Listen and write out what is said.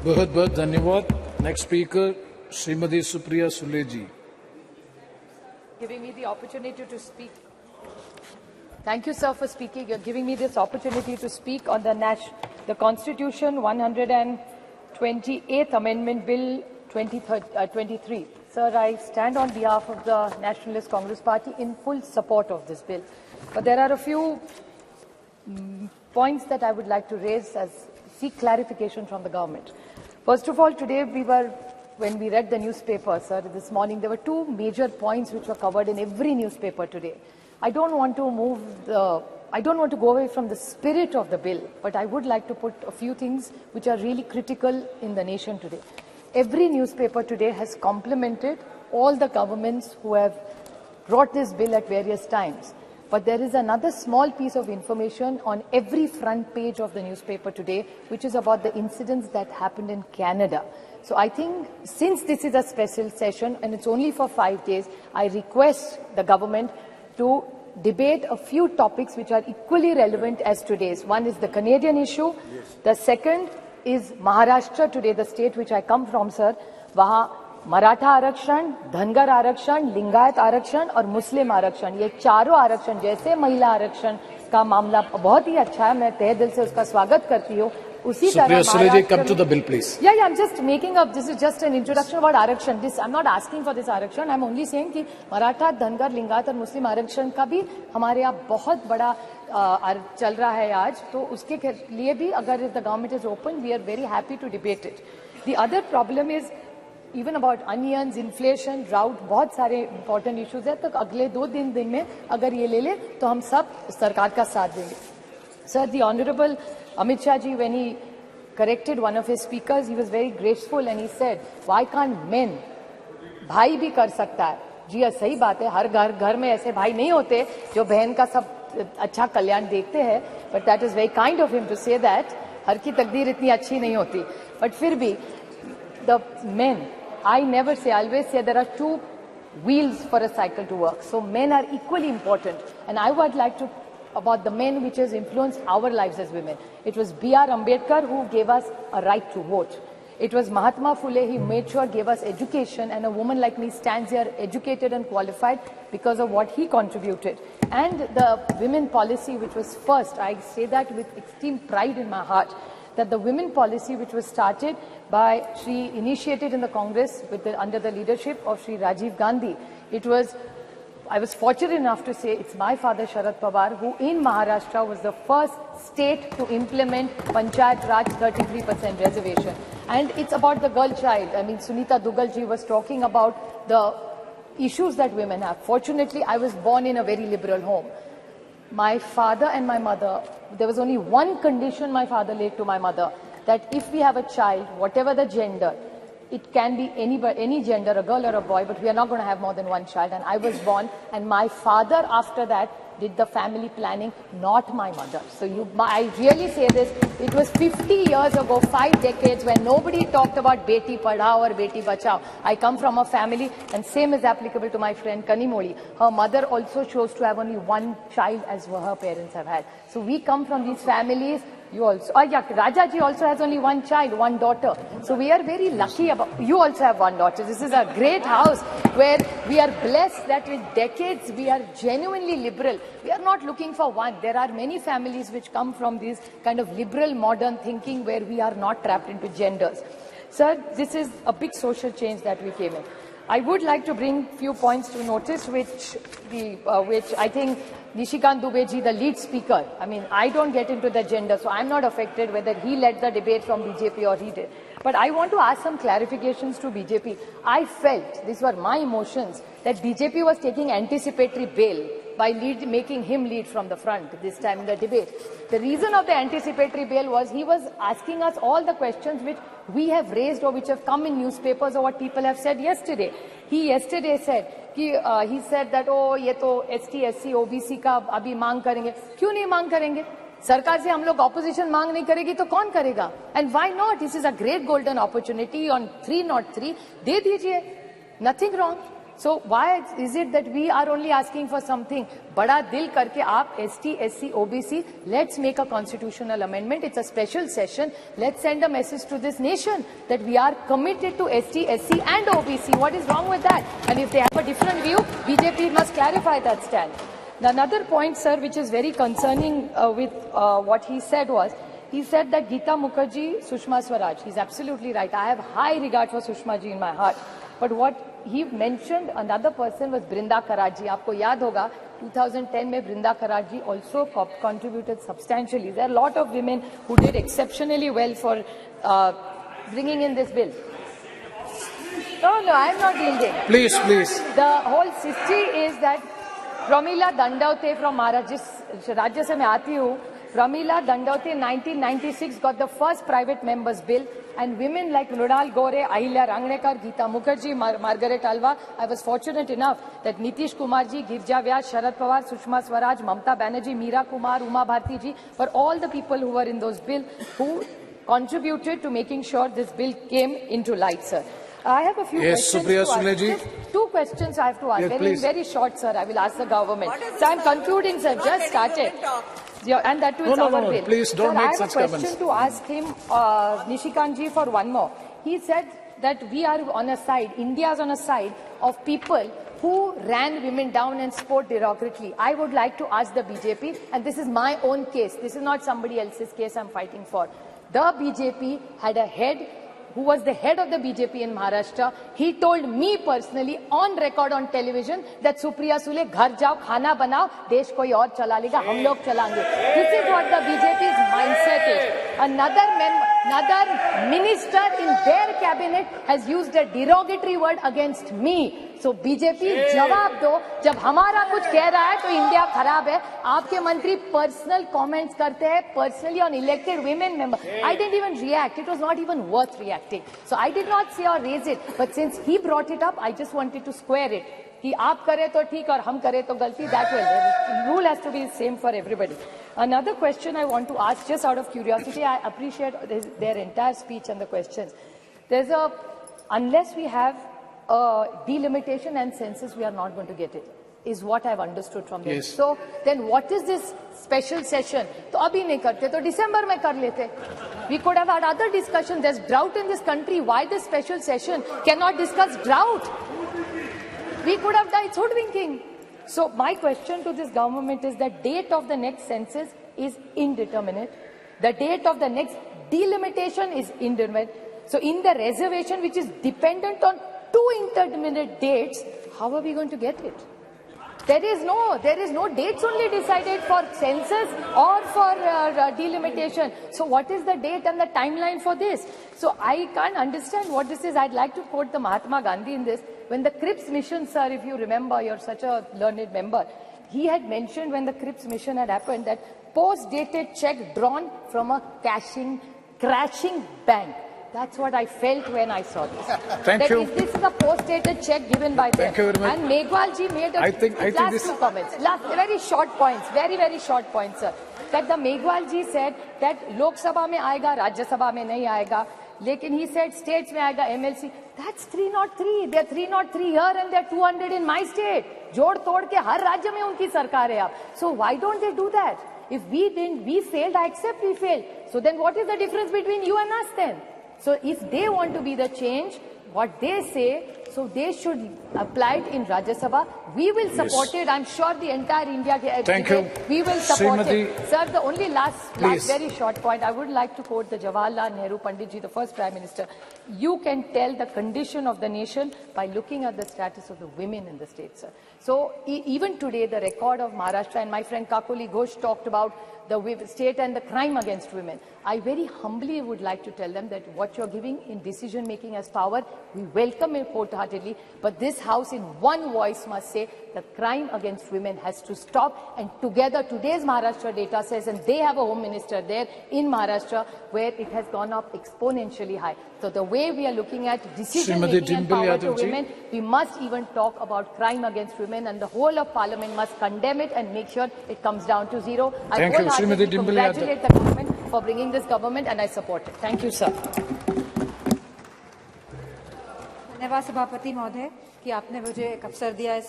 बहुत बहुत धन्यवाद. Next speaker, Srimati Supriya Sule ji. Giving me the opportunity to speak. Thank you, sir, for speaking. You're giving me this opportunity to speak on the Constitution 128th Amendment Bill 23. Sir, I stand on behalf of the Nationalist Congress Party in full support of this bill. But there are a few points that I would like to raise as seek clarification from the government. First of all, today when we read the newspaper, sir, this morning, there were two major points which were covered in every newspaper today. I don't want to go away from the spirit of the bill, but I would like to put a few things which are really critical in the nation today. Every newspaper today has complimented all the governments who have brought this bill at various times. But there is another small piece of information on every front page of the newspaper today, which is about the incidents that happened in Canada. So I think since this is a special session and it's only for 5 days, I request the government to debate a few topics which are equally relevant as today's. One is the Canadian issue. Yes. The second is Maharashtra today, the state which I come from, sir. Waha Maratha आरक्षण, धनगर आरक्षण, लिंगायत आरक्षण और मुस्लिम आरक्षण, ये चारों आरक्षण जैसे महिला आरक्षण का मामला बहुत ही अच्छा है, मैं तहे दिल से उसका स्वागत करती हूँ. उसी तरह come to the bill, please. Yeah, I'm just making up. This is just an introduction about आरक्षण. I'm not asking for this आरक्षण. I'm only saying कि मराठा, धनगर, लिंगायत और मुस्लिम आरक्षण का भी हमारे यहाँ बहुत बड़ा चल रहा है आज. तो उसके लिए भी अगर the government is open, we are very happy to debate it. The other problem is even about onions, inflation, drought, बहुत सारे important issues है. तो अगले 2 दिन में अगर ये ले ले तो हम सब सरकार का साथ देंगे. Sir, the Honorable Amit Shah ji, when he corrected one of his speakers, he was very graceful and he said, why can't men? भाई भी कर सकता है. जी हाँ, सही बात है. हर घर में ऐसे भाई नहीं होते जो बहन का सब अच्छा कल्याण देखते हैं. But that is very kind of him to say that. हर की तकदीर इतनी अच्छी नहीं होती. But फिर भी the men, I never say, I always say there are 2 wheels for a cycle to work. So men are equally important. And I would like to about the men which has influenced our lives as women. It was B.R. Ambedkar who gave us a right to vote. It was Mahatma Phule, he made sure gave us education, and a woman like me stands here educated and qualified because of what he contributed. And the women policy which was first, I say that with extreme pride in my heart, that the women policy which was started by initiated in the Congress under the leadership of Shri Rajiv Gandhi. I was fortunate enough to say it's my father Sharad Pawar who in Maharashtra was the first state to implement Panchayat Raj 33% reservation. And it's about the girl child. I mean, Sunita Dugal ji was talking about the issues that women have. Fortunately, I was born in a very liberal home. My father and my mother, there was only one condition my father laid to my mother, that if we have a child, whatever the gender, it can be any gender, a girl or a boy, but we are not going to have more than one child. And I was born, and my father after that did the family planning, not my mother. So I really say this, it was 50 years ago, 5 decades, when nobody talked about Beti Padhao or Beti Bachao. I come from a family, and same is applicable to my friend Kanimoli. Her mother also chose to have only one child as her parents have had. So we come from these families. You also, Rajaji also has only one child, one daughter. So we are very lucky you also have one daughter. This is a great house where we are blessed that with decades we are genuinely liberal. We are not looking for one. There are many families which come from this kind of liberal modern thinking where we are not trapped into genders. Sir, this is a big social change that we came in. I would like to bring few points to notice which I think Nishikant Dubey ji, the lead speaker, I mean, I don't get into the gender, so I'm not affected whether he led the debate from BJP or he did. But I want to ask some clarifications to BJP. I felt, these were my emotions, that BJP was taking anticipatory bail by making him lead from the front this time in the debate. The reason of the anticipatory bail was he was asking us all the questions which we have raised or which have come in newspapers or what people have said yesterday. He yesterday said, he said that, oh, ये तो ST, SC, OBC का अभी मांग करेंगे. क्यों नहीं मांग करेंगे? सरकार से हम लोग opposition मांग नहीं करेगी तो कौन करेगा? And why not? This is a great golden opportunity on 303. दे दीजिए. Nothing wrong. So why is it that we are only asking for something? Bada dil karke aap ST, SC, OBC, let's make a constitutional amendment. It's a special session. Let's send a message to this nation that we are committed to ST, SC and OBC. What is wrong with that? And if they have a different view, BJP must clarify that stand. Another point, sir, which is very concerning with what he said was, he said that Geeta Mukherjee, Sushma Swaraj. He's absolutely right. I have high regard for Sushma ji in my heart. But what he mentioned, another person was Brinda Karaj ji. Aapko yaad hoga, 2010 mein Brinda Karaj ji also contributed substantially. There are a lot of women who did exceptionally well for bringing in this bill. No, I'm not yielding. Please. The whole history is that Pramila Dandavate from Maharashtra, Rajya se main aati hu, Pramila Dandavate in 1996 got the first private members bill, and women like Mrunal Gore, Ahilya Rangnekar, Geeta Mukherjee, Margaret Alva. I was fortunate enough that Nitish Kumar ji, Girja Vyas, Sharad Pawar, Sushma Swaraj, Mamta Banerjee, Meera Kumar, Uma Bharti ji were all the people who were in those bills who contributed to making sure this bill came into light, sir. I have a few questions Supriya to Sule ask. ji. Just 2 questions I have to ask. Yes, please. Very short, sir. I will ask the government. So I'm concluding, sir. Just started. Yeah, and that too is our bill. Please don't sir, make such I have a comments. question to ask him, Nishikanji, for one more. He said that we are on a side, India is on a side of people who ran women down and spoke derogatorily. I would like to ask the BJP, and this is my own case. This is not somebody else's case I'm fighting for. The BJP had a head who was the head of the BJP in Maharashtra. He told me personally on record on television that Supriya Sule, ghar jao, khana banao, desh koi aur chala lega, hum log chalange. This is what the BJP's mindset is. Another minister in their cabinet has used a derogatory word against me. So BJP जवाब दो, जब हमारा कुछ कह रहा है तो India खराब है. आपके मंत्री पर्सनल कमेंट्स करते हैं personally on elected women member. I didn't even react. It was not even worth reacting. So I did not say or raise it. But since he brought it up, I just wanted to square it. कि आप करें तो ठीक और हम करें तो गलती. That way, the rule has to be the same for everybody. Another question I want to ask, just out of curiosity, I appreciate their entire speech and the questions. Unless we have delimitation and census, we are not going to get it, is what I've understood from them. Yes. So then what is this special session? तो अभी नहीं करते तो December में कर लेते. We could have had other discussions. There's drought in this country. Why this special session? Cannot discuss drought. We could have done hoodwinking. So my question to this government is the date of the next census is indeterminate. The date of the next delimitation is indeterminate. So in the reservation, which is dependent on 2 indeterminate dates, how are we going to get it? There is no dates only decided for census or for delimitation. So what is the date and the timeline for this? So I can't understand what this is. I'd like to quote the Mahatma Gandhi in this. When the Cripps mission, sir, if you remember, you're such a learned member, he had mentioned when the Cripps mission had happened that post-dated check drawn from a crashing bank. That's what I felt when I saw this. Thank you. This is a post-dated check given by them. Thank you very much. And Megwal ji made a I think last this 2 comments. Last very short points, very short points, sir. That the Megwal ji said that Lok Sabha mein aayega, Rajya Sabha mein nahi aayega. Lekin he said states mein aayega, MLC. That's 303. They're 303 here and they're 200 in my state. Jod tod ke har rajya mein unki sarkar hai ab. So why don't they do that? If we failed, I accept we failed. So then what is the difference between you and us then? So if they want to be the change, what they say, so they should apply it in Rajya Sabha. We will support it. I'm sure the entire India. Thank you. We will support Srimati, it. Sir, the only last very short point, I would like to quote the Jawaharlal Nehru Pandit ji, the first Prime Minister. You can tell the condition of the nation by looking at the status of the women in the state, sir. So even today, the record of Maharashtra, and my friend Kakoli Ghosh talked about the state and the crime against women. I very humbly would like to tell them that what you're giving in decision making as power, we welcome it wholeheartedly, but this House in one voice must say the crime against women has to stop, and together today's Maharashtra data says, and they have a home minister there in Maharashtra where it has gone up exponentially high. So the way we are looking at decision making and power to women, we must even talk about crime against women, and the whole of Parliament must condemn it and make sure it comes down to zero. I wholeheartedly congratulate the government for bringing this government, and I support it. Thank you, sir. धन्यवाद सभापति महोदय कि आपने मुझे एक अवसर दिया इस